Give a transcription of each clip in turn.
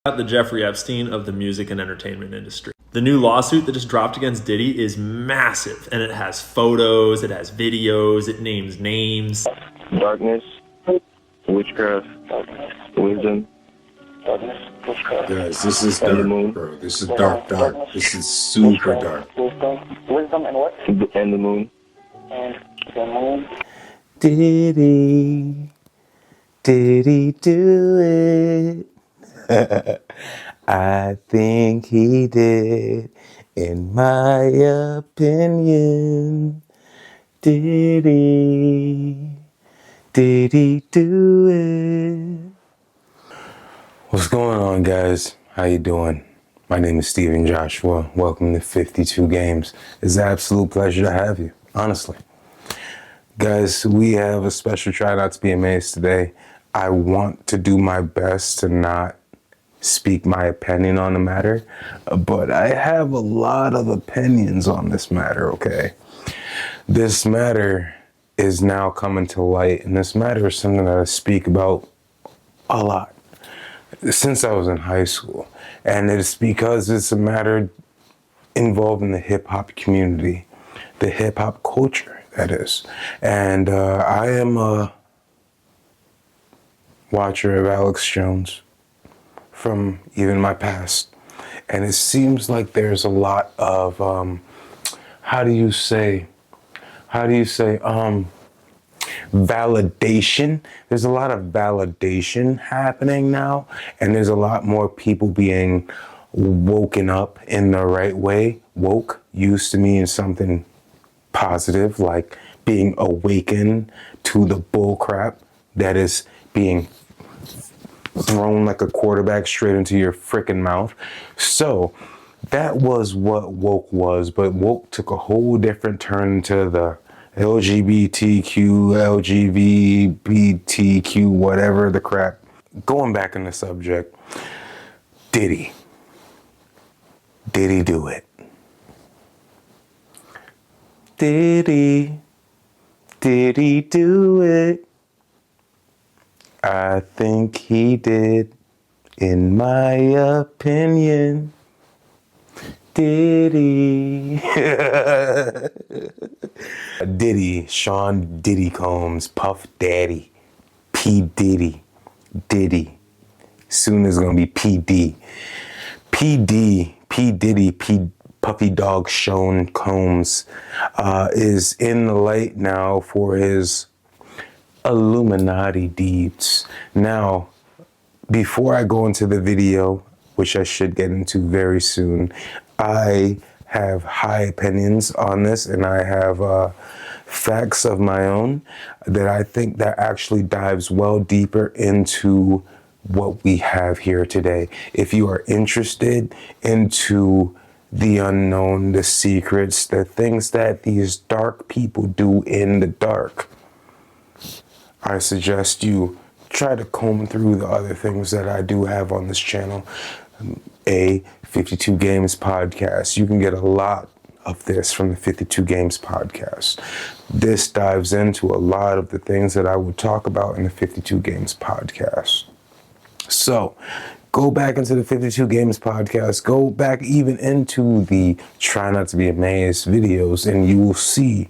The Jeffrey Epstein of the music and entertainment industry. The new lawsuit that just dropped against Diddy is massive, and it has photos, it has videos, it names names. Darkness, witchcraft, wisdom. Guys, this is dark, bro. This is dark. This is super dark. Wisdom and what? And the moon. And the moon. Diddy do it? I think he did, in my opinion. Did he do it? What's going on, guys? How you doing? My name is Steven Joshua. Welcome to 52 Games. It's an absolute pleasure to have you, honestly. Guys, we have a special Try Not to Be Amazed today. I want to do my best to not speak my opinion on the matter, but I have a lot of opinions on this matter, okay? This matter is now coming to light, and this matter is something that I speak about a lot since I was in high school. And it's because it's a matter involving the hip-hop community, the hip-hop culture, that is. And I am a watcher of Alex Jones from even my past, and it seems like there's a lot of validation. There's a lot of validation happening now, and there's a lot more people being woken up in the right way. Woke used to mean something positive, like being awakened to the bull crap that is being thrown like a quarterback straight into your freaking mouth. So that was what woke was, but woke took a whole different turn into the LGBTQ, whatever the crap. Going back in the subject, Diddy do it? Did he do it? I think he did, in my opinion. Did he? Diddy, Sean Diddy Combs, Puff Daddy, P. Diddy, Diddy. Soon it's gonna be PD. PD, P. Diddy, P. Puffy Dog Sean Combs is in the light now for his Illuminati deeds. Now, before I go into the video, which I should get into very soon, I have high opinions on this, and I have facts of my own that I think that actually dives well deeper into what we have here today. If you are interested into the unknown, the secrets, the things that these dark people do in the dark, I suggest you try to comb through the other things that I do have on this channel. A 52 Games podcast. You can get a lot of this from the 52 Games podcast. This dives into a lot of the things that I would talk about in the 52 Games podcast. So, go back into the 52 Games podcast. Go back even into the Try Not to Be Amazed videos, and you will see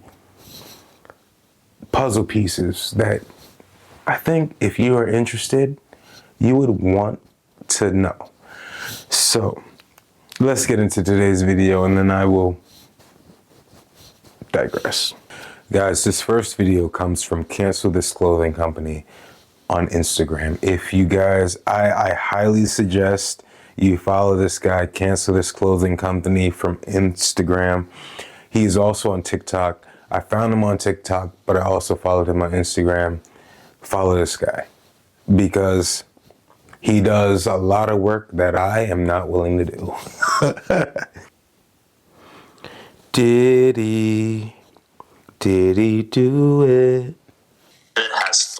puzzle pieces that I think if you are interested, you would want to know. So, let's get into today's video, and then I will digress. Guys, this first video comes from Cancel This Clothing Company on Instagram. If you guys, I highly suggest you follow this guy, Cancel This Clothing Company, from Instagram. He's also on TikTok. I found him on TikTok, but I also followed him on Instagram. Follow this guy because he does a lot of work that I am not willing to do. Did he do it? It has.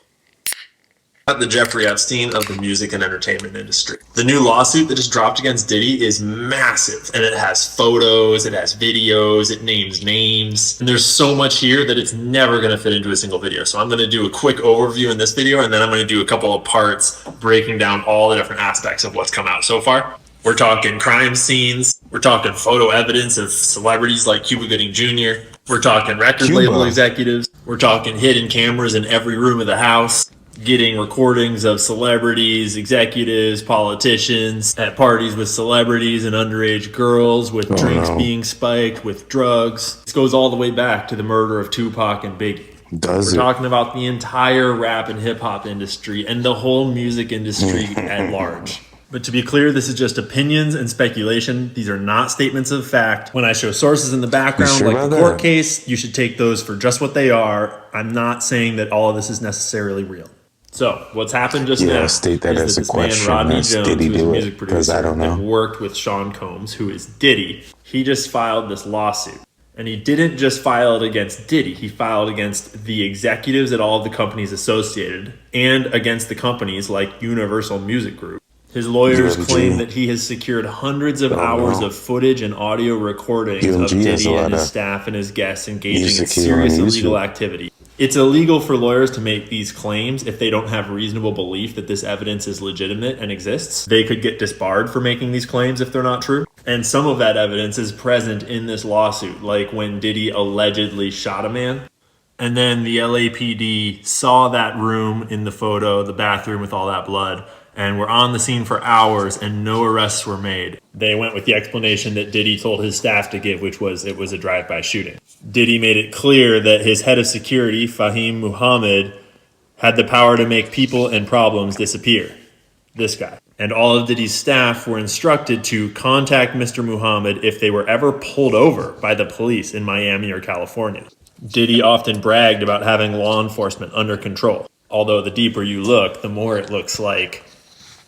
The Jeffrey Epstein of the music and entertainment industry. The new lawsuit that just dropped against Diddy is massive, and it has photos, it has videos, it names names, and there's so much here that it's never going to fit into a single video. So I'm going to do a quick overview in this video, and then I'm going to do a couple of parts breaking down all the different aspects of what's come out so far. We're talking crime scenes, we're talking photo evidence of celebrities like Cuba Gooding Jr., we're talking record label executives, we're talking hidden cameras in every room of the house, getting recordings of celebrities, executives, politicians at parties with celebrities and underage girls, with drinks being spiked, with drugs. This goes all the way back to the murder of Tupac and Biggie. We're talking about the entire rap and hip hop industry and the whole music industry at large. But to be clear, this is just opinions and speculation. These are not statements of fact. When I show sources in the background, like the court case, you should take those for just what they are. I'm not saying that all of this is necessarily real. So what's happened just now state that is as that a this question. man, Rodney Does Jones, Diddy who's a do music it? producer, I don't know. and worked with Sean Combs, who is Diddy, he just filed this lawsuit. And he didn't just file it against Diddy. He filed against the executives at all of the companies associated and against the companies like Universal Music Group. His lawyers claim that he has secured hundreds of hours of footage and audio recordings of Diddy and his staff and his guests engaging in serious illegal activity. It's illegal for lawyers to make these claims if they don't have reasonable belief that this evidence is legitimate and exists. They could get disbarred for making these claims if they're not true. And some of that evidence is present in this lawsuit, like when Diddy allegedly shot a man. And then the LAPD saw that room in the photo, the bathroom with all that blood, and were on the scene for hours and no arrests were made. They went with the explanation that Diddy told his staff to give, which was it was a drive-by shooting. Diddy made it clear that his head of security, Fahim Muhammad, had the power to make people and problems disappear. This guy. And all of Diddy's staff were instructed to contact Mr. Muhammad if they were ever pulled over by the police in Miami or California. Diddy often bragged about having law enforcement under control. Although the deeper you look, the more it looks like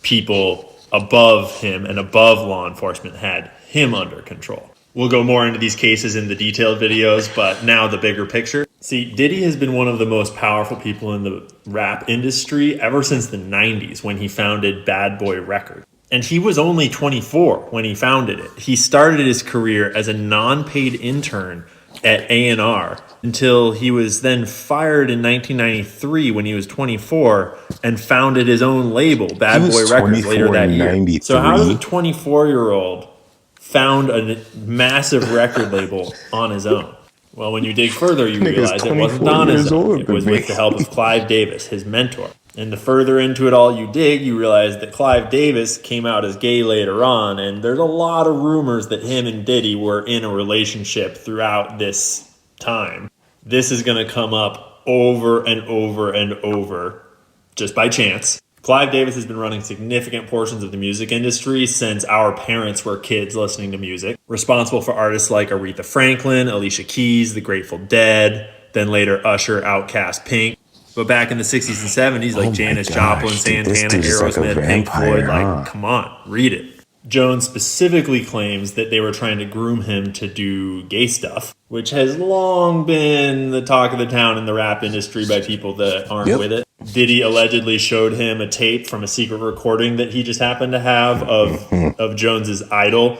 people above him and above law enforcement had him under control. We'll go more into these cases in the detailed videos, but now the bigger picture. See, Diddy has been one of the most powerful people in the rap industry ever since the 90s when he founded Bad Boy Records. And he was only 24 when he founded it. He started his career as a non-paid intern at A&R until he was then fired in 1993 when he was 24 and founded his own label, Bad Boy Records, later that year. So how does a 24-year-old found a massive record label on his own? Well, when you dig further, you realize it wasn't on his own. It was with the help of Clive Davis, his mentor. And the further into it all you dig, you realize that Clive Davis came out as gay later on, and there's a lot of rumors that him and Diddy were in a relationship throughout this time. This is going to come up over and over and over, just by chance. Clive Davis has been running significant portions of the music industry since our parents were kids listening to music, responsible for artists like Aretha Franklin, Alicia Keys, The Grateful Dead, then later Usher, Outkast, Pink. But back in the 60s and 70s, like Janis Joplin, Santana, Aerosmith, Pink Floyd, come on, read it. Jones specifically claims that they were trying to groom him to do gay stuff, which has long been the talk of the town in the rap industry by people that aren't with it. Diddy allegedly showed him a tape from a secret recording that he just happened to have of Jones's idol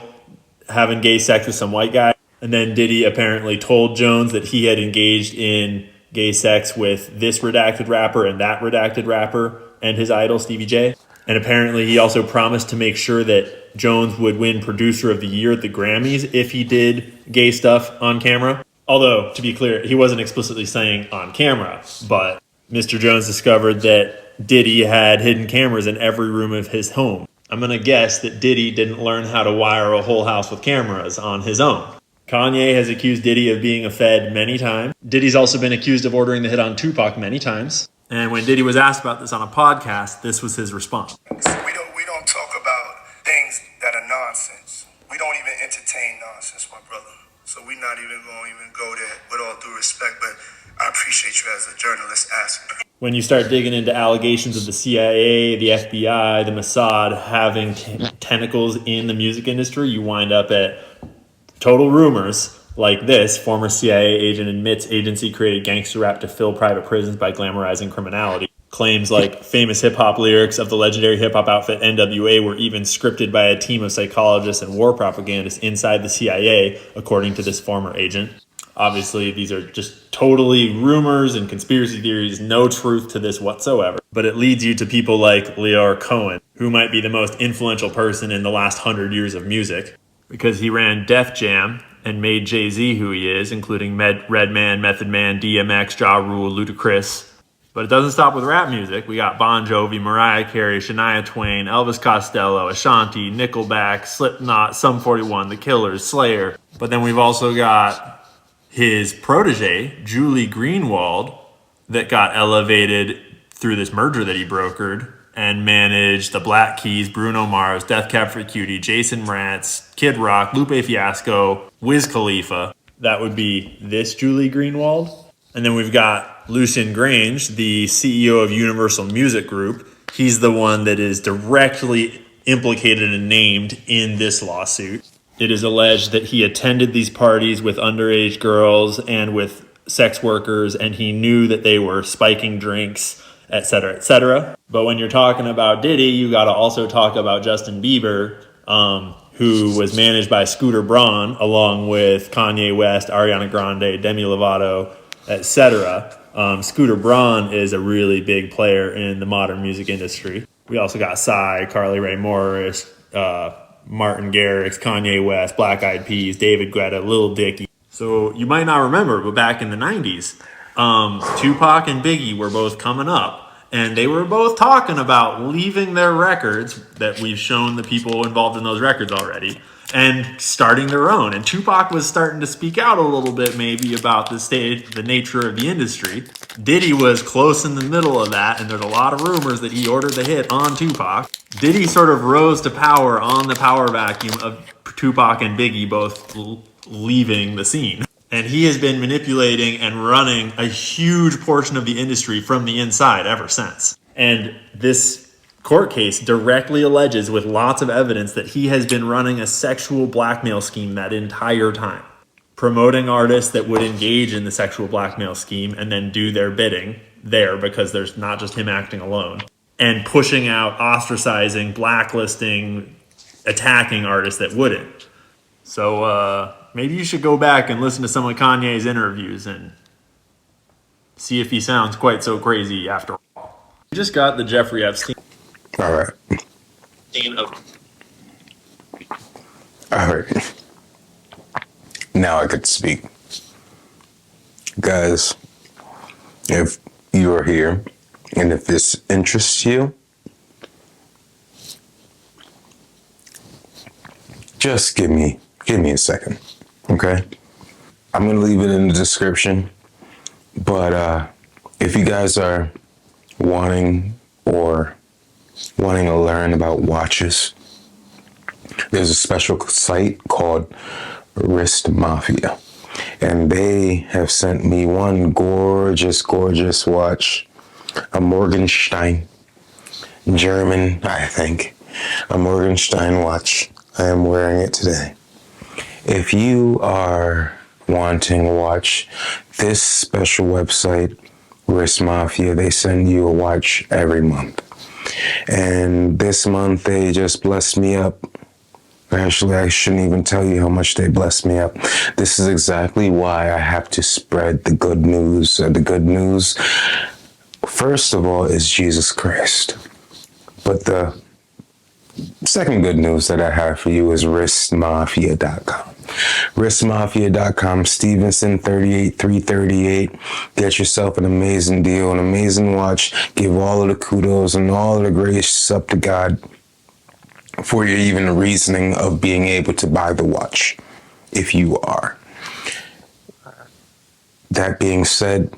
having gay sex with some white guy. And then Diddy apparently told Jones that he had engaged in gay sex with this redacted rapper and that redacted rapper and his idol, Stevie J. And apparently he also promised to make sure that Jones would win Producer of the Year at the Grammys if he did gay stuff on camera. Although, to be clear, he wasn't explicitly saying on camera, but Mr. Jones discovered that Diddy had hidden cameras in every room of his home. I'm going to guess that Diddy didn't learn how to wire a whole house with cameras on his own. Kanye has accused Diddy of being a Fed many times. Diddy's also been accused of ordering the hit on Tupac many times. And when Diddy was asked about this on a podcast, this was his response. We don't talk about things that are nonsense. We don't even entertain nonsense, my brother. So we're not even going to even go there with all due respect, but I appreciate you as a journalist asking. When you start digging into allegations of the CIA, the FBI, the Mossad having tentacles in the music industry, you wind up at total rumors like this. Former CIA agent admits agency created gangster rap to fill private prisons by glamorizing criminality. Claims like famous hip-hop lyrics of the legendary hip-hop outfit NWA were even scripted by a team of psychologists and war propagandists inside the CIA, according to this former agent. Obviously, these are just totally rumors and conspiracy theories, no truth to this whatsoever. But it leads you to people like Leor Cohen, who might be the most influential person in the last 100 years of music, because he ran Def Jam and made Jay-Z who he is, including Redman, Method Man, DMX, Ja Rule, Ludacris. But it doesn't stop with rap music. We got Bon Jovi, Mariah Carey, Shania Twain, Elvis Costello, Ashanti, Nickelback, Slipknot, Sum 41, The Killers, Slayer. But then we've also got his protege, Julie Greenwald, that got elevated through this merger that he brokered and managed the Black Keys, Bruno Mars, Death Cab for Cutie, Jason Mraz, Kid Rock, Lupe Fiasco, Wiz Khalifa. That would be this Julie Greenwald. And then we've got Lucian Grange, the CEO of Universal Music Group. He's the one that is directly implicated and named in this lawsuit. It is alleged that he attended these parties with underage girls and with sex workers, and he knew that they were spiking drinks, etc., etc. But when you're talking about Diddy, you got to also talk about Justin Bieber, who was managed by Scooter Braun, along with Kanye West, Ariana Grande, Demi Lovato, etc. Scooter Braun is a really big player in the modern music industry. We also got Psy, Carly Rae Morris, Martin Garrix, Kanye West, Black Eyed Peas, David Guetta, Lil Dicky. So you might not remember, but back in the 90s, Tupac and Biggie were both coming up, and they were both talking about leaving their records that we've shown the people involved in those records already and starting their own. And Tupac was starting to speak out a little bit maybe about the nature of the industry. Diddy was close in the middle of that, and there's a lot of rumors that he ordered the hit on Tupac. Diddy sort of rose to power on the power vacuum of Tupac and Biggie both leaving the scene. And he has been manipulating and running a huge portion of the industry from the inside ever since. And this court case directly alleges with lots of evidence that he has been running a sexual blackmail scheme that entire time, promoting artists that would engage in the sexual blackmail scheme and then do their bidding there, because there's not just him acting alone, and pushing out, ostracizing, blacklisting, attacking artists that wouldn't. So maybe you should go back and listen to some of Kanye's interviews and see if he sounds quite so crazy after all. We just got the Jeffrey Epstein. All right. All right. Now I could speak. Guys, if you are here and if this interests you, just give me a second, okay? I'm going to leave it in the description, but if you guys are wanting to learn about watches, there's a special site called Wrist Mafia, and they have sent me one gorgeous watch, a Morgenstein, German, I think, a Morgenstein watch. I am wearing it today. If you are wanting to watch this special website, Wrist Mafia, they send you a watch every month. And this month they just blessed me up. Actually, I shouldn't even tell you how much they blessed me up. This is exactly why I have to spread the good news. The good news, first of all, is Jesus Christ. But the second good news that I have for you is wristmafia.com. Wristmafia.com, Stevenson 38338. Get yourself an amazing deal, an amazing watch. Give all of the kudos and all of the grace up to God for your even reasoning of being able to buy the watch, if you are. That being said,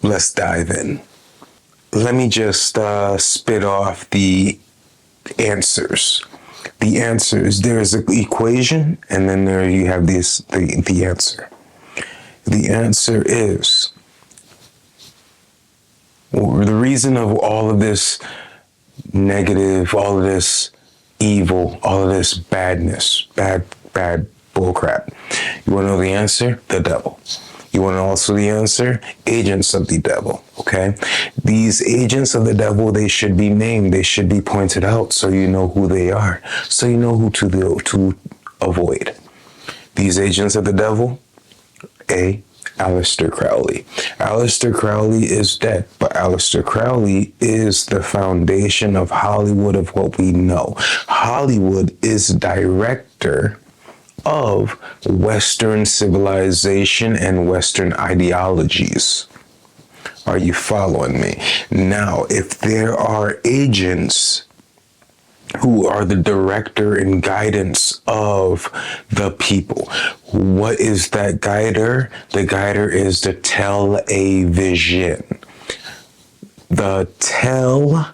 let's dive in. Let me just spit off the answers. The answers, there's an equation, and then there you have the answer. The answer is, the reason of all of this negative, all of this evil, all of this badness, bad bullcrap. You want to know the answer? The devil. You want also the answer? Agents of the devil, okay? These agents of the devil, they should be named. They should be pointed out so you know who they are, so you know who to avoid. These agents of the devil, A, Aleister Crowley. Aleister Crowley is dead, but Aleister Crowley is the foundation of Hollywood, of what we know. Hollywood is director of Western civilization and Western ideologies. Are you following me? Now, if there are agents who are the director and guidance of the people, what is that guider? The guider is the tell-a-vision. The tell-a-vision.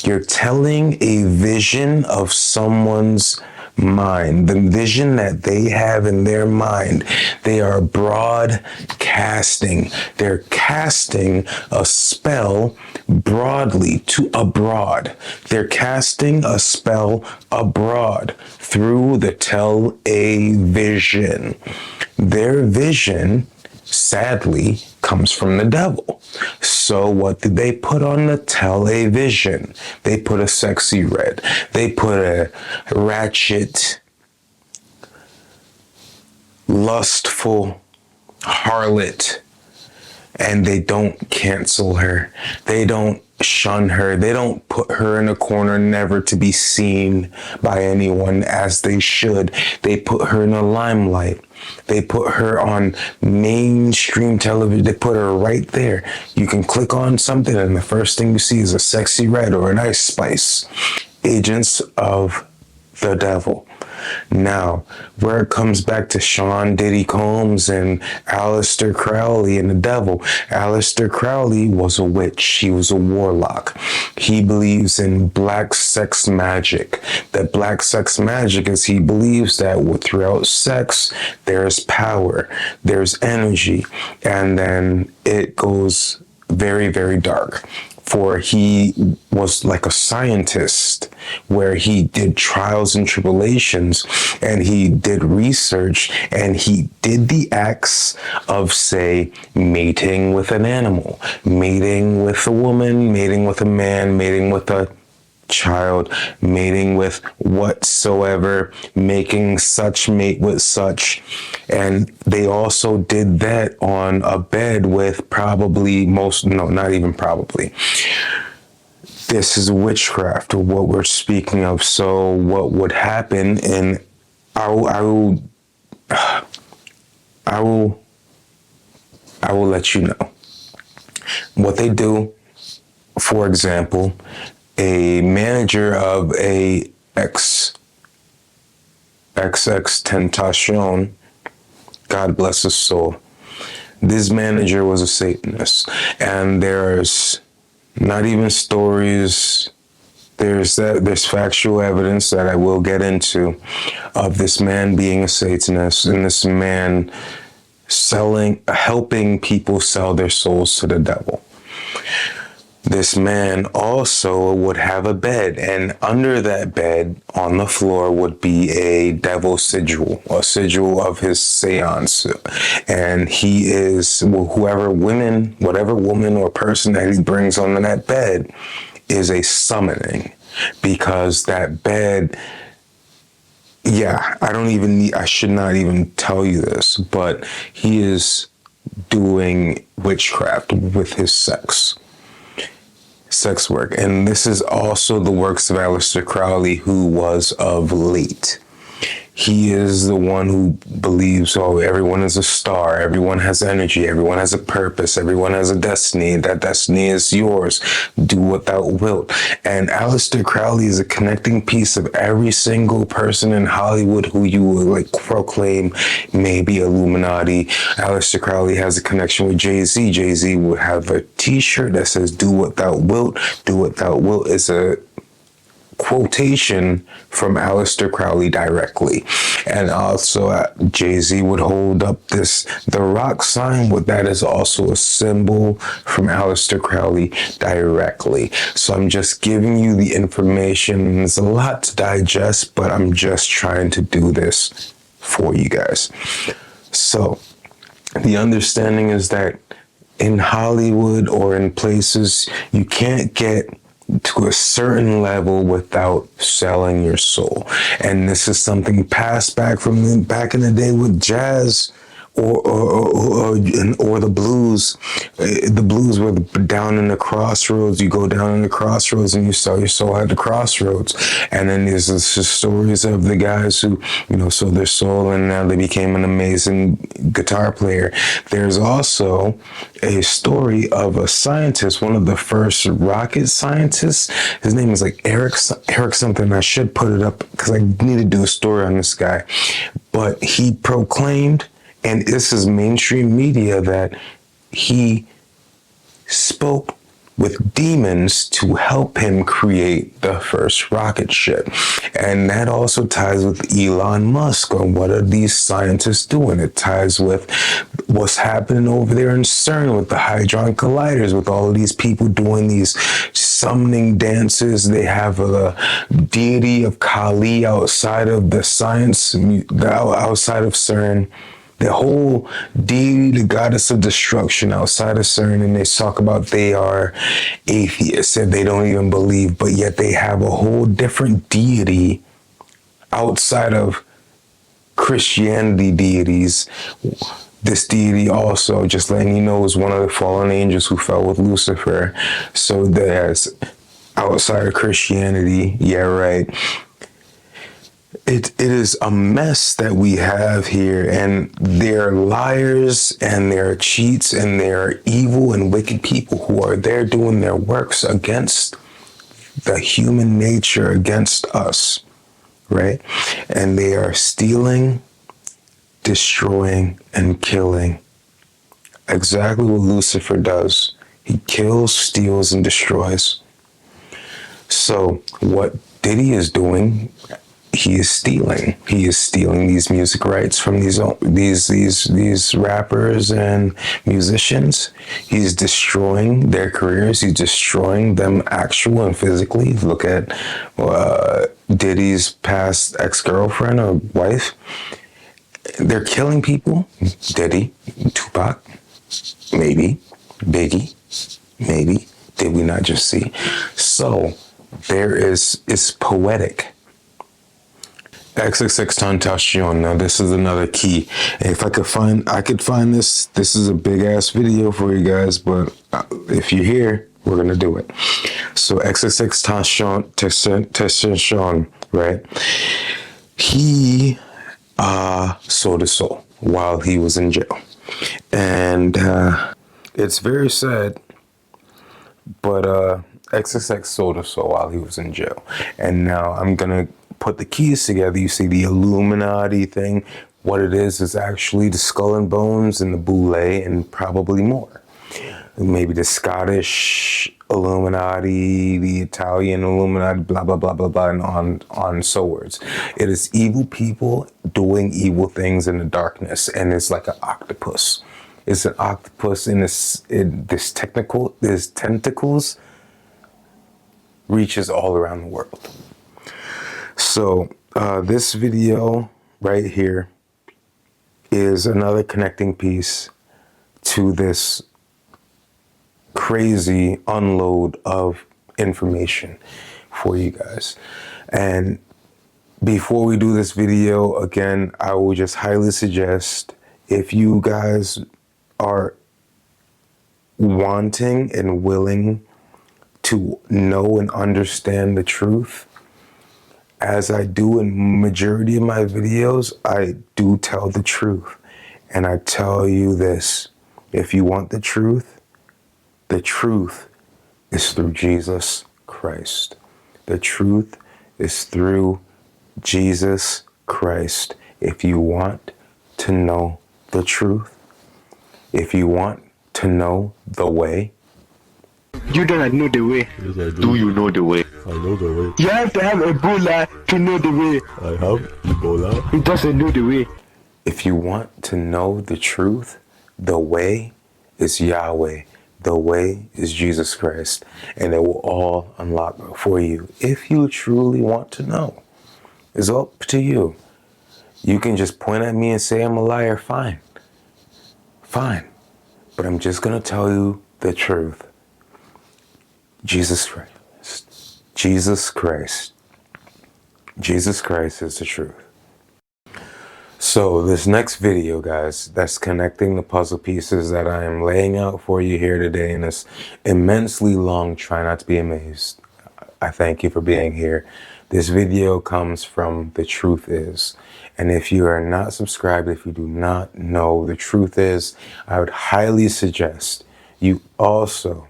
You're telling a vision of someone's mind, the vision that they have in their mind. They are broadcasting. They're casting a spell broadly to abroad. They're casting a spell abroad through the tell-a-vision. Their vision, sadly, comes from the devil. So what did they put on the tell-a-vision? They put a sexy red. They put a ratchet, lustful harlot, and they don't cancel her. They don't shun her. They don't put her in a corner never to be seen by anyone as they should. They put her in the limelight. They put her on mainstream television. They put her right there. You can click on something and the first thing you see is a sexy red or an Ice Spice. Agents of the devil. Now, where it comes back to Sean Diddy Combs and Aleister Crowley and the devil, Aleister Crowley was a witch. He was a warlock. He believes in black sex magic. That black sex magic is he believes that throughout sex, there's power, there's energy, and then it goes very, very dark. For he was like a scientist where he did trials and tribulations and he did research and he did the acts of, say, mating with an animal, mating with a woman, mating with a man, mating with a child, mating with whatsoever, making such mate with such. And they also did that on a bed with not even probably. This is witchcraft, what we're speaking of. So what would happen, and I will let you know what they do. For example, a manager of a Xxxtentacion, God bless his soul. This manager was a Satanist, and there's not even stories. There's factual evidence that I will get into of this man being a Satanist and this man helping people sell their souls to the devil. This man also would have a bed, and under that bed on the floor would be a devil sigil, a sigil of his seance. And he is, whatever woman or person that he brings onto that bed is a summoning, because that bed, I should not even tell you this, but he is doing witchcraft with his sex work. And this is also the works of Aleister Crowley, who was of late. He is the one who believes, everyone is a star, everyone has energy, everyone has a purpose, everyone has a destiny, that destiny is yours, do what thou wilt. And Aleister Crowley is a connecting piece of every single person in Hollywood who you would proclaim may be Illuminati. Aleister Crowley has a connection with Jay-Z. Jay-Z would have a t-shirt that says, do what thou wilt. Do what thou wilt is a quotation from Aleister Crowley directly. And also Jay-Z would hold up the rock sign, but that is also a symbol from Aleister Crowley directly. So I'm just giving you the information. There's a lot to digest, but I'm just trying to do this for you guys. So the understanding is that in Hollywood or in places, you can't get to a certain level without selling your soul. And this is something passed back from back in the day with jazz or the blues. The blues were down in the crossroads. You go down in the crossroads and you sell your soul at the crossroads. And then there's the stories of the guys who, sold their soul and now they became an amazing guitar player. There's also a story of a scientist, one of the first rocket scientists. His name is like Eric something. I should put it up because I need to do a story on this guy. But he proclaimed, and this is mainstream media, that he spoke with demons to help him create the first rocket ship. And that also ties with Elon Musk on what are these scientists doing. It ties with what's happening over there in CERN with the Hadron Colliders, with all of these people doing these summoning dances. They have a deity of Kali outside of the science, outside of CERN. The whole deity, the goddess of destruction outside of CERN, and they talk about they are atheists and they don't even believe, but yet they have a whole different deity outside of Christianity deities. This deity also, just letting you know, is one of the fallen angels who fell with Lucifer. So there's outside of Christianity, yeah, right. It is a mess that we have here, and they're liars and they're cheats and they're evil and wicked people who are there doing their works against the human nature, against us, right? And they are stealing, destroying, and killing. Exactly what Lucifer does. He kills, steals, and destroys. So what Diddy is doing, he is stealing. He is stealing these music rights from these rappers and musicians. He's destroying their careers. He's destroying them actual and physically. Look at Diddy's past ex-girlfriend or wife. They're killing people. Diddy, Tupac, maybe Biggie, maybe. Did we not just see? So it's poetic. Xxxtentacion. Now this is another key. If I could find this. This is a big ass video for you guys, but if you're here, we're gonna do it. So Xxxtentacion, right? He sold his soul while he was in jail, and it's very sad. But XXX sold his soul while he was in jail, and now I'm gonna put the keys together. You see the Illuminati thing. What it is actually the skull and bones and the boule and probably more. Maybe the Scottish Illuminati, the Italian Illuminati, blah, blah, blah, blah, blah, and on so words. It is evil people doing evil things in the darkness, and it's like an octopus. It's an octopus in this tentacles reaches all around the world. So this video right here is another connecting piece to this crazy unload of information for you guys. And before we do this video, again, I will just highly suggest, if you guys are wanting and willing to know and understand the truth, as I do in majority of my videos, I do tell the truth. And I tell you this, if you want the truth is through Jesus Christ. The truth is through Jesus Christ. If you want to know the truth, if you want to know the way. You don't know the way. Yes, I Do you know the way? I know the way. You have to have Ebola to know the way. I have Ebola. He doesn't know the way. If you want to know the truth, the way is Yahweh. The way is Jesus Christ. And it will all unlock for you if you truly want to know. It's up to you. You can just point at me and say I'm a liar, fine. Fine. But I'm just gonna tell you the truth. Jesus Christ. Jesus Christ. Jesus Christ is the truth. So this next video, guys, that's connecting the puzzle pieces that I am laying out for you here today in this immensely long Try Not to Be Amazed. I thank you for being here. This video comes from The Truth Is. And if you are not subscribed, if you do not know The Truth Is, I would highly suggest you also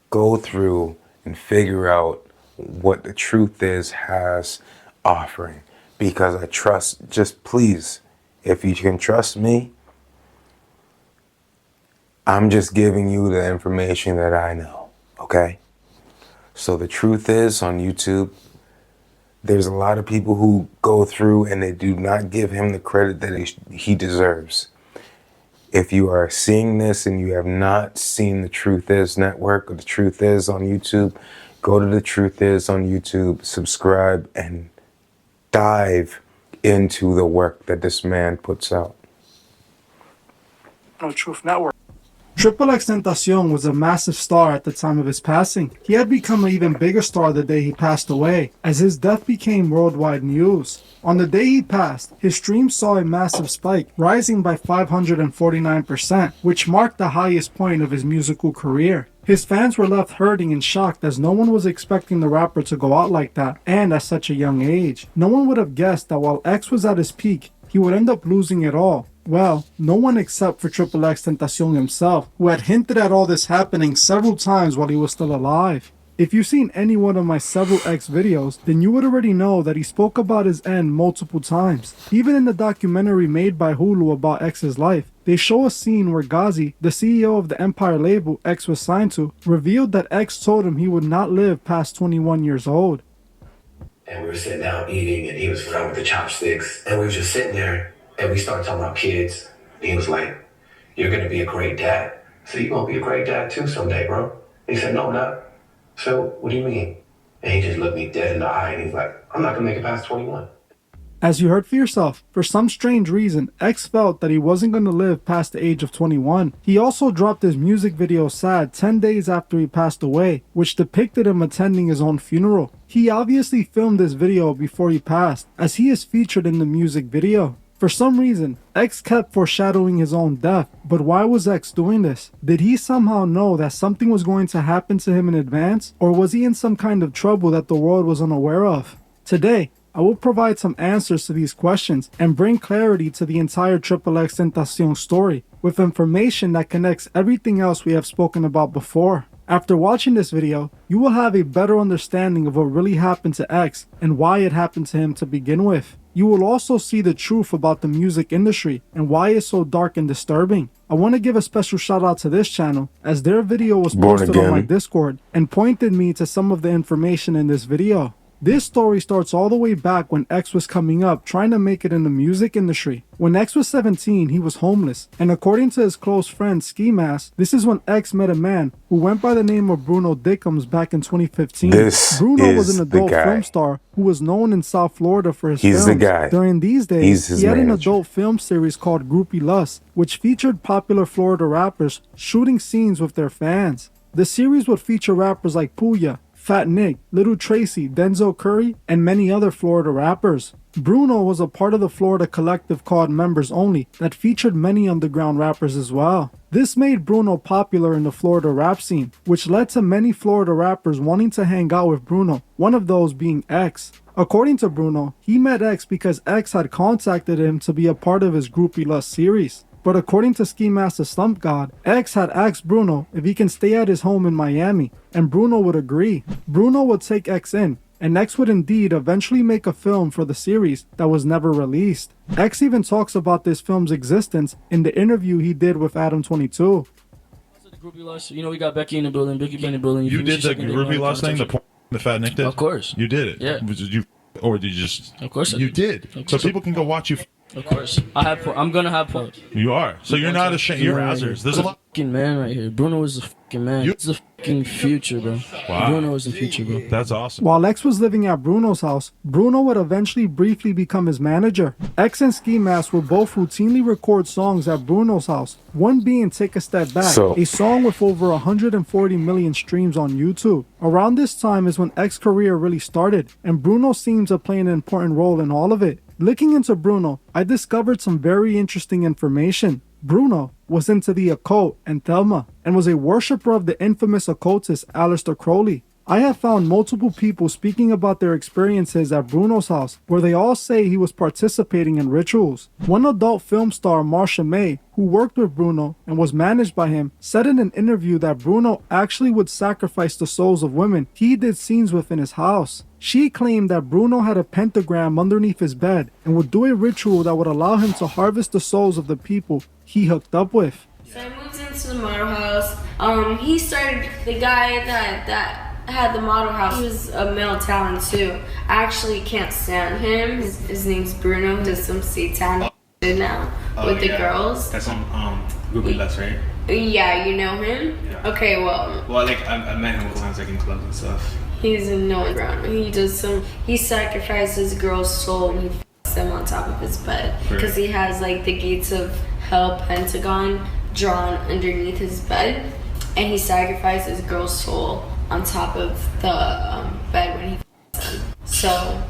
go through and figure out what The Truth Is has offering. Because I trust, just please, if you can trust me, I'm just giving you the information that I know, okay? So The Truth Is on YouTube. There's a lot of people who go through and they do not give him the credit that he deserves. If you are seeing this and you have not seen The Truth Is Network or The Truth Is on YouTube, go to The Truth Is on YouTube, subscribe, and dive into the work that this man puts out. No Truth Network. Xxxtentacion was a massive star at the time of his passing. He had become an even bigger star the day he passed away, as his death became worldwide news. On the day he passed, his streams saw a massive spike, rising by 549%, which marked the highest point of his musical career. His fans were left hurting and shocked as no one was expecting the rapper to go out like that, and at such a young age. No one would have guessed that while X was at his peak, he would end up losing it all. Well, no one except for Xxxtentacion himself, who had hinted at all this happening several times while he was still alive. If you've seen any one of my several X videos, then you would already know that he spoke about his end multiple times. Even in the documentary made by Hulu about X's life, they show a scene where Ghazi, the CEO of the Empire label X was signed to, revealed that X told him he would not live past 21 years old. And we were sitting down eating, and he was around with the chopsticks, and we were just sitting there, and we started talking about kids. And he was like, "You're gonna be a great dad." So you're gonna be a great dad too someday, bro. And he said, "No, I'm not." So what do you mean? And he just looked me dead in the eye, and he's like, "I'm not gonna make it past 21." As you heard for yourself, for some strange reason, X felt that he wasn't going to live past the age of 21. He also dropped his music video Sad 10 days after he passed away, which depicted him attending his own funeral. He obviously filmed this video before he passed, as he is featured in the music video. For some reason, X kept foreshadowing his own death, but why was X doing this? Did he somehow know that something was going to happen to him in advance, or was he in some kind of trouble that the world was unaware of? Today, I will provide some answers to these questions and bring clarity to the entire Xxxtentacion story with information that connects everything else we have spoken about before. After watching this video, you will have a better understanding of what really happened to X and why it happened to him to begin with. You will also see the truth about the music industry and why it's so dark and disturbing. I want to give a special shout out to this channel as their video was posted on my Discord and pointed me to some of the information in this video. This story starts all the way back when X was coming up trying to make it in the music industry. When X was 17, he was homeless, and according to his close friend Ski Mask, this is when X met a man who went by the name of Bruno Dickums back in 2015. Bruno was an adult film star who was known in South Florida for his films. During these days, he had an adult film series called Groupie Lust, which featured popular Florida rappers shooting scenes with their fans. The series would feature rappers like Puya, Fat Nick, Little Tracy, Denzel Curry, and many other Florida rappers. Bruno was a part of the Florida collective called Members Only that featured many underground rappers as well. This made Bruno popular in the Florida rap scene, which led to many Florida rappers wanting to hang out with Bruno, one of those being X. According to Bruno, he met X because X had contacted him to be a part of his Groupie Lust series. But according to Ski Master Slump God, X had asked Bruno if he can stay at his home in Miami, and Bruno would agree. Bruno would take X in, and X would indeed eventually make a film for the series that was never released. X even talks about this film's existence in the interview he did with Adam 22. Groupie Lust, you know, we got Becky in the building, Becky in the building. You did the Groupie Lust thing, the Fat Nick did? Of course. You did it? Yeah. Or did you just... Of course I did. Of so course people can go watch you Of course. I'm gonna have points. You are. So you're not ashamed. You're Azers. There's a lot. Fucking man right here. Bruno is the fucking man. He's the fucking future, bro. Wow. Bruno is the future, bro. That's awesome. While X was living at Bruno's house, Bruno would eventually briefly become his manager. X and Ski Mask would both routinely record songs at Bruno's house, one being Take a Step Back, a song with over 140 million streams on YouTube. Around this time is when X's career really started, and Bruno seems to play an important role in all of it. Looking into Bruno, I discovered some very interesting information. Bruno was into the occult and Thelma, and was a worshipper of the infamous occultist Aleister Crowley. I have found multiple people speaking about their experiences at Bruno's house, where they all say he was participating in rituals. One adult film star, Marsha May, who worked with Bruno and was managed by him, said in an interview that Bruno actually would sacrifice the souls of women he did scenes with in his house. She claimed that Bruno had a pentagram underneath his bed and would do a ritual that would allow him to harvest the souls of the people he hooked up with. So I moved into the model house. He started, the guy that had the model house, he was a male talent too. I actually can't stand him. His name's Bruno. He does some satanic shit now with the girls. That's on Ruby Lux, right? Yeah, you know him? Yeah. Okay, well, like I met him times like in clubs and stuff. He's annoying, bro. He sacrifices girls' soul and he f***s them on top of his bed. Because he has like the gates of hell pentagon drawn underneath his bed. And he sacrifices girls' soul on top of the bed when he f***s them. So,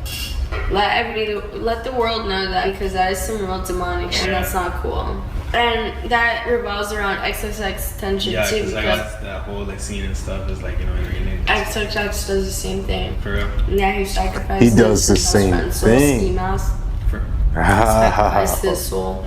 let the world know that, because that is some real demonic shit. That's not cool. And that revolves around Xxxtentacion too, because I got that whole like scene and stuff is like, you know, your name. Xxx does the same thing. For real? Yeah, he sacrifices. He does the same thing. Ski Mask sacrifices his soul.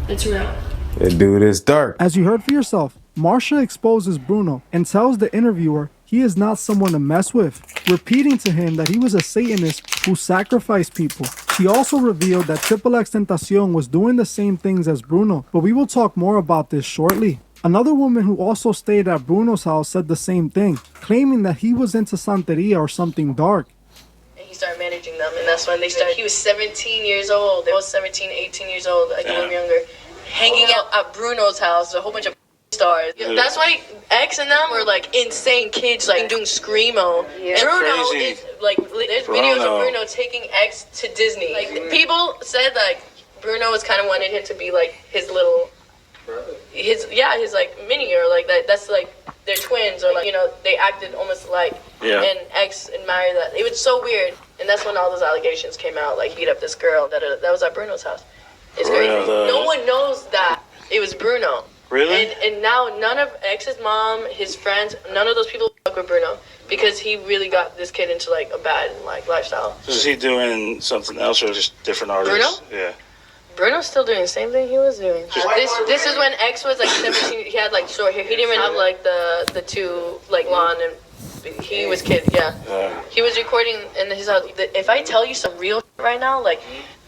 It's real. That dude is dark. As you heard for yourself, Marsha exposes Bruno and tells the interviewer he is not someone to mess with, repeating to him that he was a Satanist who sacrificed people. She also revealed that Xxxtentacion was doing the same things as Bruno, but we will talk more about this shortly. Another woman who also stayed at Bruno's house said the same thing, claiming that he was into Santeria or something dark. And he started managing them, and that's when they started. He was 17 years old. They was 17, 18 years old, like a little younger, hanging out at Bruno's house, a whole bunch of stars. That's why X and them were like insane kids, like doing screamo. Yeah. Bruno is like, there's videos of Bruno taking X to Disney. Like people said like Bruno was kind of wanted him to be like his little, his like mini, or like that. That's like they're twins, or like, you know, they acted almost alike. Yeah. And X admired that. It was so weird, and that's when all those allegations came out. Like he beat up this girl that was at Bruno's house. It's crazy. No one knows that it was Bruno. Really? And now none of X's mom, his friends, none of those people fuck with Bruno, because he really got this kid into like a bad like lifestyle. So is he doing something else, or just different artists? Bruno? Yeah. Bruno's still doing the same thing he was doing. This is when X was like 17. He had like short hair. He didn't even have like the two like blonde, and he was kid. Yeah. He was recording in his house. If I tell you some real shit right now, like,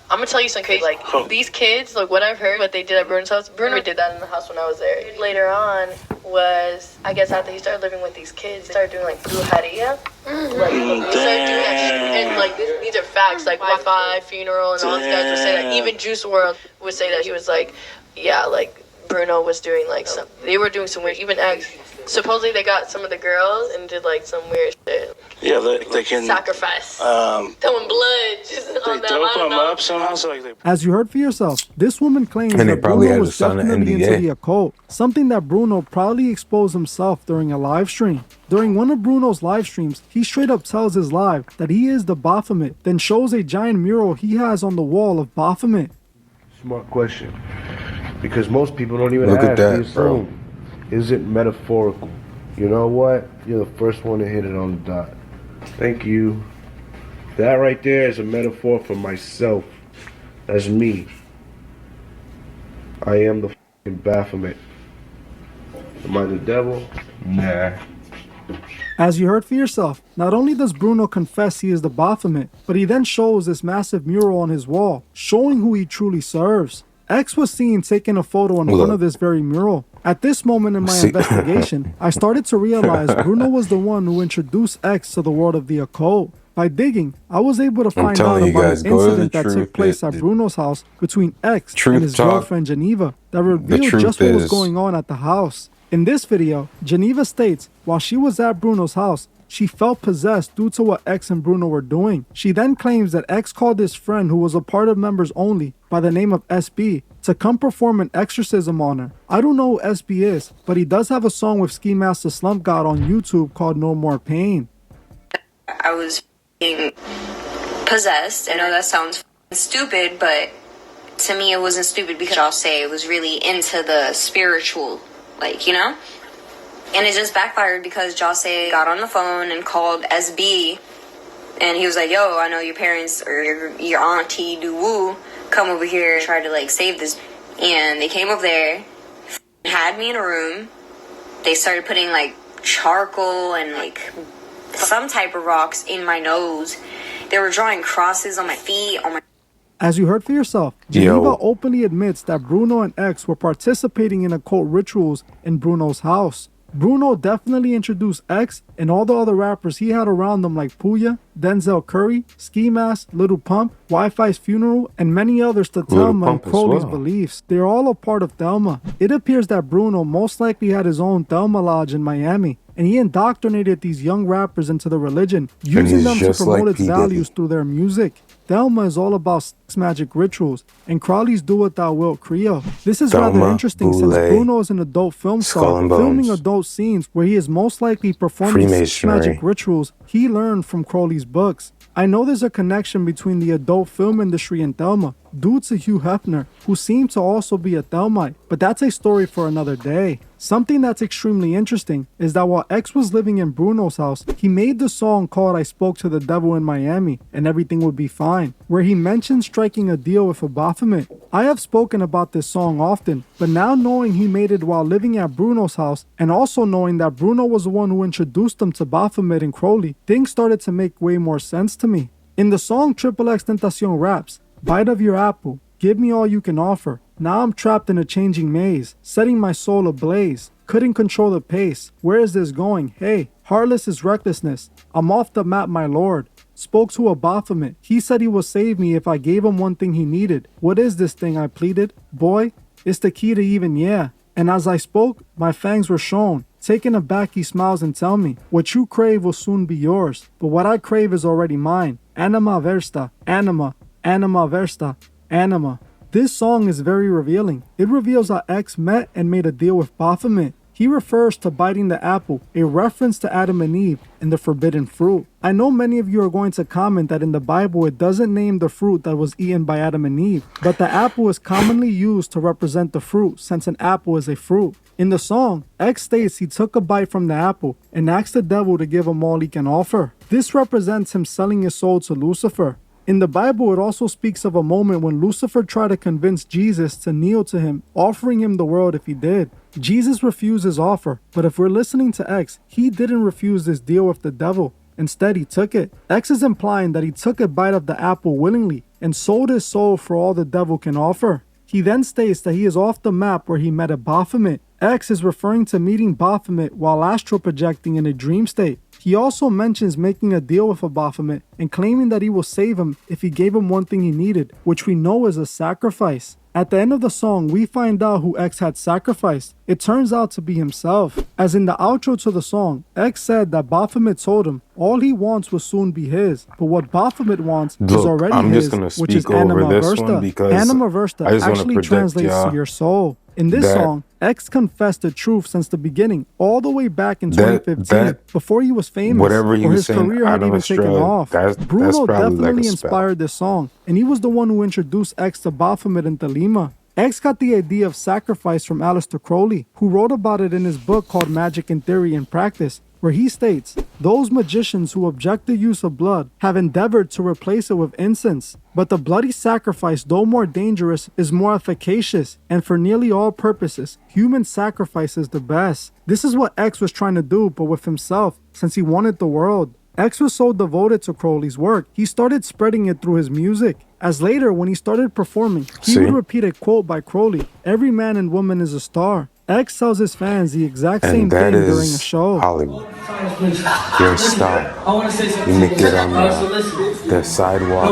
I'm gonna tell you something crazy. Like, these kids, like what I've heard, what they did at Bruno's house. Bruno did that in the house when I was there. Later on was, I guess after he started living with these kids, they started doing like brujeria. Like, he started doing that shit. And like, these are facts. Like, Wi-Fi, funeral, and all these guys would say that. Even Juice WRLD would say that he was like, yeah, like Bruno was doing like some, they were doing some weird, even X. Supposedly they got some of the girls and did like some weird shit. Yeah, they can sacrifice. Throwing blood just on them. Dope them up somehow, so like they... As you heard for yourself, this woman claims And they that probably Bruno had to was sign an definitely into NDA. the occult, something that Bruno proudly exposed himself during a live stream. During one of Bruno's live streams, he straight up tells his live that he is the Baphomet, then shows a giant mural he has on the wall of Baphomet. Smart question. Because most people don't even Look ask, at that, they assume. Is it metaphorical? You know what? You're the first one to hit it on the dot. Thank you. That right there is a metaphor for myself. That's me. I am the fucking Baphomet. Am I the devil? Nah. As you heard for yourself, not only does Bruno confess he is the Baphomet, but he then shows this massive mural on his wall, showing who he truly serves. X was seen taking a photo in front of this very mural. At this moment in my investigation, I started to realize Bruno was the one who introduced X to the world of the occult. By digging, I was able to find out telling you about guys, an go to incident the that took truth. place at Bruno's house between X Truth and his talk. girlfriend Geneva that revealed truth just what was is- going on at the house. In this video, Geneva states while she was at Bruno's house, she felt possessed due to what X and Bruno were doing. She then claims that X called his friend, who was a part of members only by the name of SB, to come perform an exorcism on her. I don't know who SB is, but he does have a song with Ski Master Slump God on YouTube called No More Pain. I was being possessed. I know that sounds stupid, but to me it wasn't stupid because I'll say it was really into the spiritual, like, you know? And it just backfired because Jose got on the phone and called SB, and he was like, yo, I know your parents or your auntie do woo, come over here and try to like save this. And they came over there, had me in a room. They started putting like charcoal and like some type of rocks in my nose. They were drawing crosses on my feet, on my... As you heard for yourself, Geneva openly admits that Bruno and X were participating in occult rituals in Bruno's house. Bruno definitely introduced X and all the other rappers he had around them like Puya, Denzel Curry, Ski Mask, Little Pump, Wi-Fi's Funeral, and many others to Thelma and Crowley's beliefs. They're all a part of Thelma. It appears that Bruno most likely had his own Thelma Lodge in Miami, and he indoctrinated these young rappers into the religion, using them to promote its values through their music. Thelma is all about sex magic rituals, and Crowley's Do What Thou Wilt Creole. This is rather interesting since Bruno is an adult film star, filming adult scenes where he is most likely performing sex magic rituals he learned from Crowley's books. I know there's a connection between the adult film industry and Thelma, due to Hugh Hefner, who seemed to also be a Thelmite, but that's a story for another day. Something that's extremely interesting is that while X was living in Bruno's house, he made the song called I Spoke to the Devil in Miami and Everything Would Be Fine, where he mentioned striking a deal with a Baphomet. I have spoken about this song often, but now knowing he made it while living at Bruno's house, and also knowing that Bruno was the one who introduced him to Baphomet and Crowley, things started to make way more sense to me. In the song Xxxtentacion raps, bite of your apple, give me all you can offer. Now I'm trapped in a changing maze, setting my soul ablaze. Couldn't control the pace. Where is this going? Hey, heartless is recklessness. I'm off the map, my lord. Spoke to a Baphomet. He said he would save me if I gave him one thing he needed. What is this thing? I pleaded. Boy, it's the key to even, yeah. And as I spoke, my fangs were shown. Taken aback, he smiles and tell me, what you crave will soon be yours. But what I crave is already mine. Anima versta, anima, anima versta, anima. This song is very revealing. It reveals how X met and made a deal with Baphomet. He refers to biting the apple, a reference to Adam and Eve and the forbidden fruit. I know many of you are going to comment that in the Bible it doesn't name the fruit that was eaten by Adam and Eve, but the apple is commonly used to represent the fruit since an apple is a fruit. In the song, X states he took a bite from the apple and asked the devil to give him all he can offer. This represents him selling his soul to Lucifer. In the Bible, it also speaks of a moment when Lucifer tried to convince Jesus to kneel to him, offering him the world if he did. Jesus refused his offer, but if we're listening to X, he didn't refuse this deal with the devil. Instead, he took it. X is implying that he took a bite of the apple willingly and sold his soul for all the devil can offer. He then states that he is off the map where he met a Baphomet. X is referring to meeting Baphomet while astral projecting in a dream state. He also mentions making a deal with a Baphomet and claiming that he will save him if he gave him one thing he needed, which we know is a sacrifice. At the end of the song, we find out who X had sacrificed. It turns out to be himself. As in the outro to the song, X said that Baphomet told him all he wants will soon be his, but what Baphomet wants is already his, which is Anima Versta. Anima Versta actually translates to your soul. In this song, X confessed the truth since the beginning, all the way back in 2015, before he was famous, or his career had even taken off. Bruno definitely inspired this song, and he was the one who introduced X to Baphomet and Thelema. X got the idea of sacrifice from Aleister Crowley, who wrote about it in his book called Magic in Theory and Practice, where he states, those magicians who object the use of blood have endeavored to replace it with incense. But the bloody sacrifice, though more dangerous, is more efficacious, and for nearly all purposes, human sacrifice is the best. This is what X was trying to do, but with himself, since he wanted the world. X was so devoted to Crowley's work, he started spreading it through his music. As later, when he started performing, he would repeat a quote by Crowley, every man and woman is a star. X tells his fans the exact And same that thing during a is show. Hollywood. You're a star. You make it on the sidewalk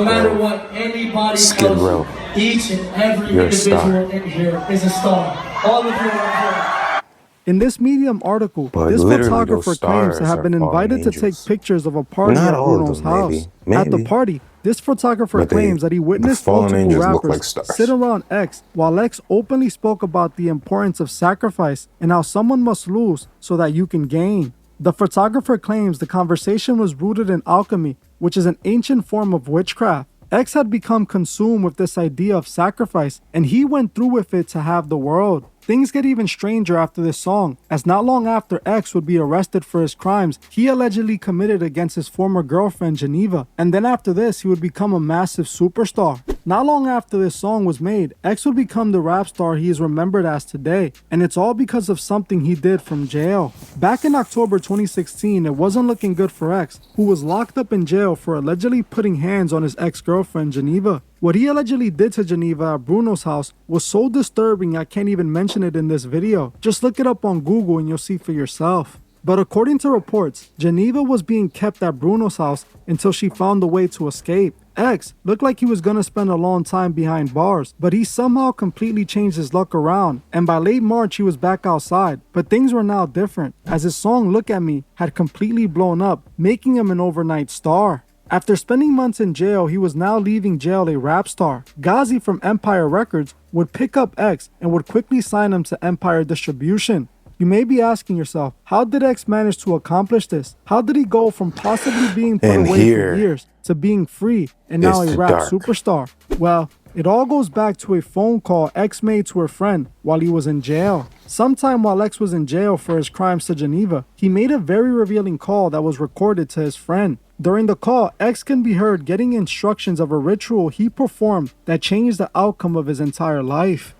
of Skid Row. Each and every You're a star. individual in here is a star. All of you are important. In this Medium article, But this literally, those photographer claims to stars have are been fallen invited to take angels. pictures of a party Not at all of Bruno's them, house. maybe. At the party, this photographer But claims that he the witnessed fallen multiple angels look rappers like stars. sit around X while X openly spoke about the importance of sacrifice and how someone must lose so that you can gain. The photographer claims the conversation was rooted in alchemy, which is an ancient form of witchcraft. X had become consumed with this idea of sacrifice, and he went through with it to have the world. Things get even stranger after this song, as not long after X would be arrested for his crimes he allegedly committed against his former girlfriend Geneva, and then after this he would become a massive superstar. Not long after this song was made, X would become the rap star he is remembered as today, and it's all because of something he did from jail. Back in October 2016, it wasn't looking good for X, who was locked up in jail for allegedly putting hands on his ex-girlfriend Geneva. What he allegedly did to Geneva at Bruno's house was so disturbing I can't even mention it in this video. Just look it up on Google and you'll see for yourself. But according to reports, Geneva was being kept at Bruno's house until she found a way to escape. X looked like he was gonna spend a long time behind bars, but he somehow completely changed his luck around, and by late March he was back outside. But things were now different, as his song Look At Me had completely blown up, making him an overnight star. After spending months in jail, he was now leaving jail a rap star. Ghazi from Empire Records would pick up X and would quickly sign him to Empire Distribution. You may be asking yourself, how did X manage to accomplish this? How did he go from possibly being put away for years to being free and now a rap superstar? Well, it all goes back to a phone call X made to her friend while he was in jail. Sometime while X was in jail for his crimes to Geneva, he made a very revealing call that was recorded to his friend. During the call, X can be heard getting instructions of a ritual he performed that changed the outcome of his entire life.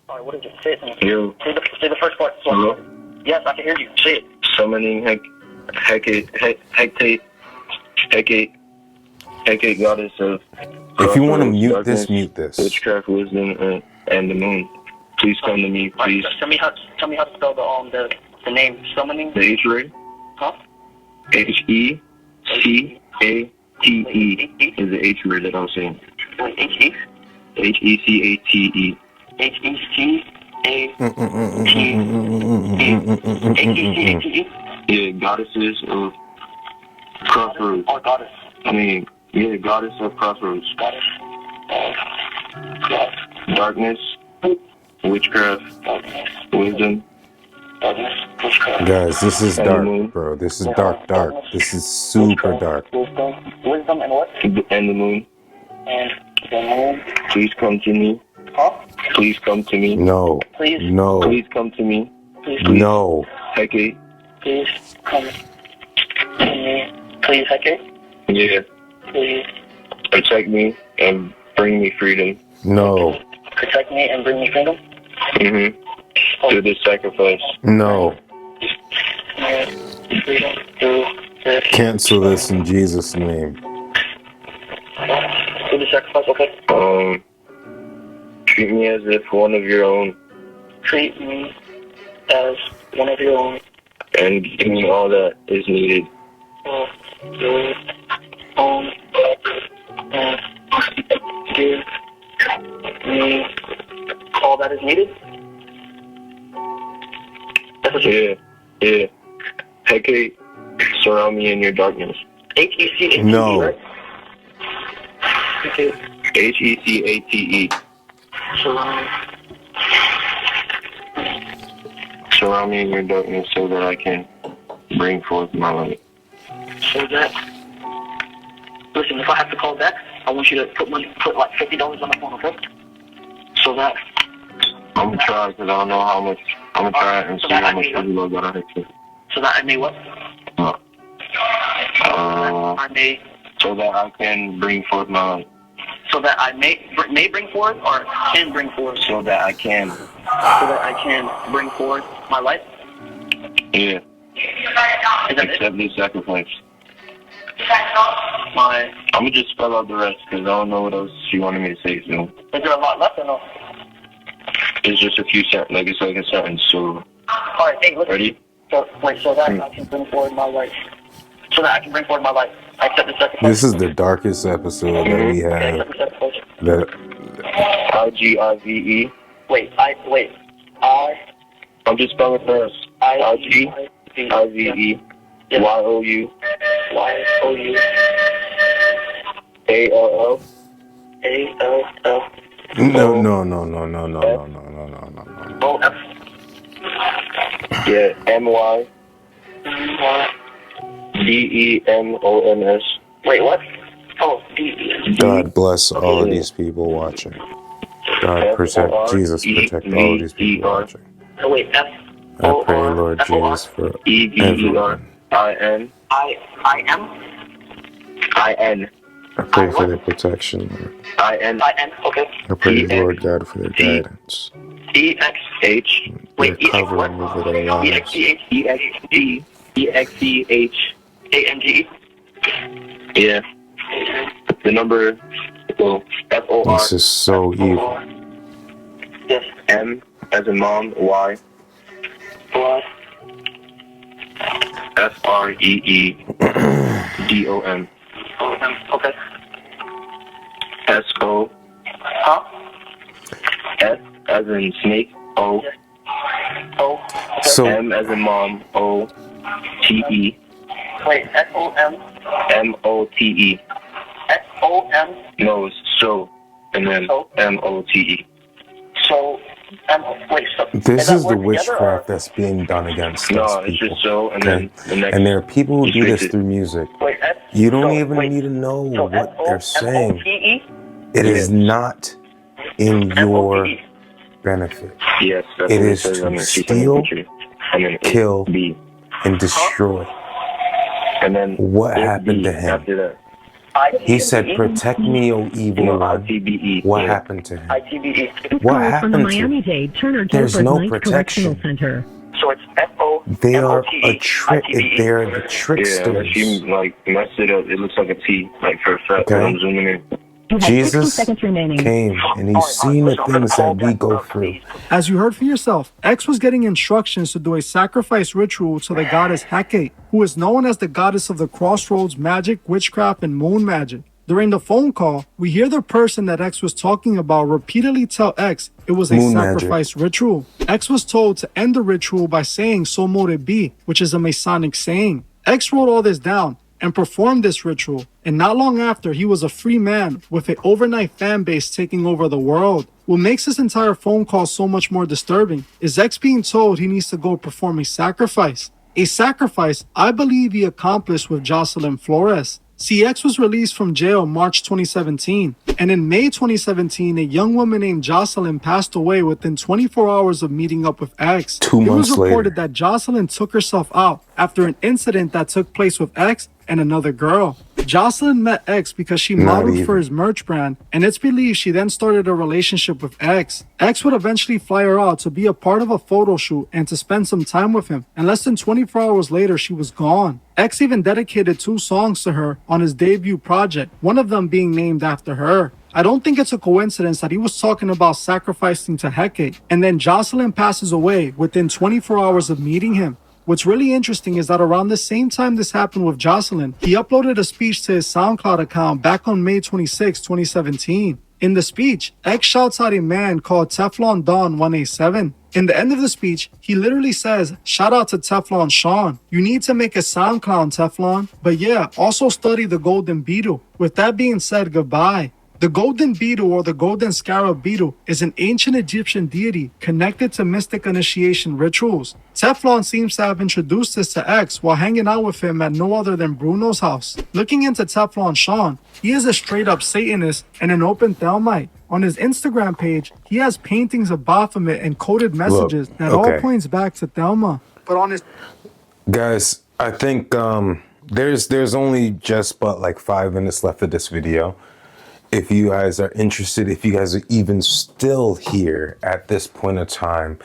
Sorry, what did you say? You. Say the first part. Hello? Yes, I can hear you. Say it. Summoning Hecate, goddess of... If you want to mute darkness, this, mute this. Witchcraft, wisdom, and the moon. Please come to me, please. Tell me how to spell the name. Summoning. The H word? Huh? Hecate is the H word that I'm saying. H-E? Hecate. H-E-C-A-T-E? Yeah, goddesses of crossroads. Or goddess. I mean, yeah, goddess of crossroads. Goddess. Darkness, witchcraft, wisdom. Guys, this is And the dark, moon. bro. This is dark. This is super dark. Wisdom and what? And the moon. And the moon. Please come to me. Huh? Please come to me. No. Please. No. Please come to me. Please. No. Hecate. Please come to me. Please, Hecate. Yeah. Please Protect me and bring me freedom. No. protect me and bring me freedom. Mm-hmm. Through this sacrifice. No. Freedom through this. Cancel this in Jesus' name. Through the sacrifice, okay. Treat me as if one of your own. Treat me as one of your own. And give me all that is needed. Your own. And give me all that is needed. Yeah. Hecate, surround me in your darkness. H-E-C-A-T-E, No. right? Okay. Hecate. Surround me in your darkness so that I can bring forth my light. So that, listen, if I have to call back, I want you to put like $50 on my phone, okay? So that. I'm gonna try because I don't know how much. I'm gonna try and see how much people got on it. So that I may what? I may. So that I can bring forth my light. So that I may bring forth or can bring forth. So that I can. So that I can bring forth my life. Yeah. Is that Accept this sacrifice. I'm gonna just spell out the rest because I don't know what else she wanted me to say. So. Is there a lot left or no? It's just a few cents, like it's like a sentence. So, Alright, hey, listen. ready? So, wait, so that I can bring forward my life. So that I can bring forward my life. I accept the sacrifice. This is the darkest episode that we have. That IGIVE. Wait, I'm just spelling first. IGIVE. YOU. ALL. No. Yeah, MY. DEMONS. Wait, what? Oh, DE. God bless all of these people watching. God protect, Jesus protect all of these people watching. Oh, wait, I pray, Lord Jesus, for everyone. IN. I pray for their protection, Lord. IN. Okay. I pray, Lord God, for their guidance. EXH. Their covering over their lives. EXCHANGE. Yeah. The number, so FOR. This is so evil. Yes. M as in mom, Y. FREEDOM. Okay. SO. Huh? S as in snake, O. O. So, M as in mom, O. TE. Wait, SOM. MOTE. SOM. No, it's so. And then MOTE. So, wait, so. this is the witchcraft that's being done against us No, it's people. just so, and Okay? then the next. And there are people who do this restricted. through music. Wait, You don't even need to know what they're saying. It is not in your benefit. Yes, that's It what is says on to the steal, and then kill, B. and destroy. And then What happened to him? after that. He said, "Protect me, O evil one." ITBE. What Yeah. happened to him? ITBE. What happened to him? There's no protection. So it's FO. They are a trick. They're the Yeah, tricksters. if you like mess it up, it looks like a T, like for a fact. Okay. I'm zooming in. Jesus came and he's seen the things that we go through. As you heard for yourself, X was getting instructions to do a sacrifice ritual to the goddess Hecate, who is known as the goddess of the crossroads magic, witchcraft, and moon magic. During the phone call, we hear the person that X was talking about repeatedly tell X it was a Moon magic. sacrifice ritual. X was told to end the ritual by saying "So mote it be," which is a Masonic saying. X wrote all this down and performed this ritual, and not long after, he was a free man with an overnight fan base taking over the world. What makes this entire phone call so much more disturbing is X being told he needs to go perform a sacrifice. A sacrifice I believe he accomplished with Jocelyn Flores. See, X was released from jail March 2017, and in May 2017, a young woman named Jocelyn passed away within 24 hours of meeting up with X. 2 months It was reported later. that Jocelyn took herself out after an incident that took place with X and another girl. Jocelyn met X because she Not modeled even. for his merch brand, and it's believed she then started a relationship with X. X would eventually fly her out to be a part of a photo shoot and to spend some time with him, and less than 24 hours later, she was gone. X even dedicated 2 songs to her on his debut project, one of them being named after her. I don't think it's a coincidence that he was talking about sacrificing to Hecate, and then Jocelyn passes away within 24 hours of meeting him. What's really interesting is that around the same time this happened with Jocelyn, he uploaded a speech to his SoundCloud account back on May 26, 2017. In the speech, X shouts out a man called Teflon Don 187. In the end of the speech, he literally says, "Shout out to Teflon Sean. You need to make a SoundCloud, Teflon. But yeah, also study the Golden Beetle." With that being said, goodbye. The Golden Beetle, or the Golden Scarab Beetle, is an ancient Egyptian deity connected to mystic initiation rituals. Teflon seems to have introduced this to X while hanging out with him at no other than Bruno's house. Looking into Teflon Sean, he is a straight up Satanist and an open Thelmite. On his Instagram page, he has paintings of Baphomet and coded messages that all points back to Thelma. But on his Guys, I think there's only just but like 5 minutes left of this video. If you guys are interested, if you guys are even still here at this point of time,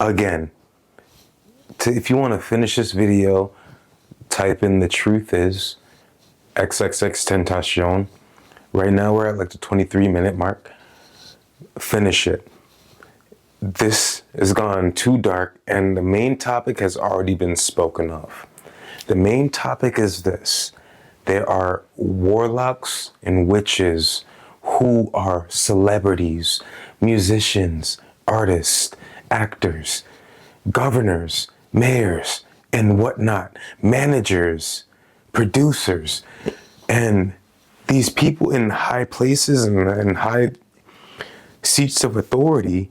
again, if you want to finish this video, type in "the truth is" Xxxtentacion. Right now we're at like the 23-minute mark. Finish it. this has gone too dark, and the main topic has already been spoken of. The main topic is this. There are warlocks and witches who are celebrities, musicians, artists, actors, governors, mayors, and whatnot, managers, producers, and these people in high places and high seats of authority,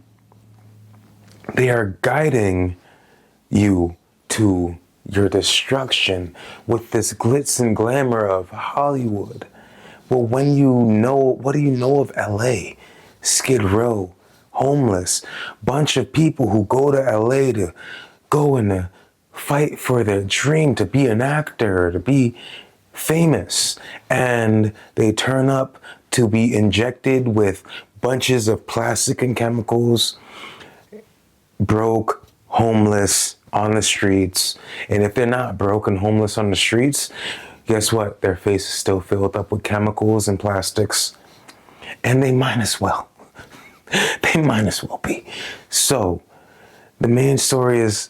they are guiding you to your destruction with this glitz and glamour of Hollywood. Well, when you know, what do you know of LA? Skid Row, homeless, bunch of people who go to LA to go and to fight for their dream to be an actor, to be famous, and they turn up to be injected with bunches of plastic and chemicals, broke, homeless, on the streets. And if they're not broke and homeless on the streets, guess what? Their face is still filled up with chemicals and plastics. And they might as well. They might as well be. So, the main story is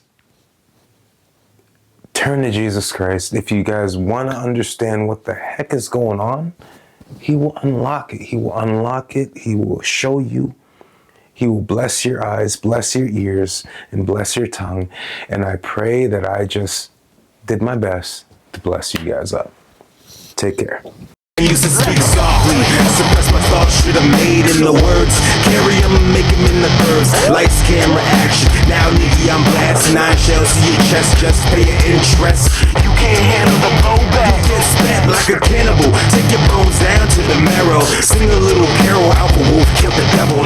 turn to Jesus Christ. If you guys want to understand what the heck is going on, He will unlock it. He will unlock it. He will show you. He will bless your eyes, bless your ears, and bless your tongue. And I pray that I just did my best to bless you guys up. Take care. I used to speak softly, suppress my thoughts, should have made in the words. Carry them, make them in the birds. Lights, camera, action. Now, nigga, I'm blasting 9 shells to your chest, just pay your interest. You can't handle the blowback. You get spat like a cannibal. Take your bones down to the marrow. Sing a little carol, alpha wolf, kill the devil.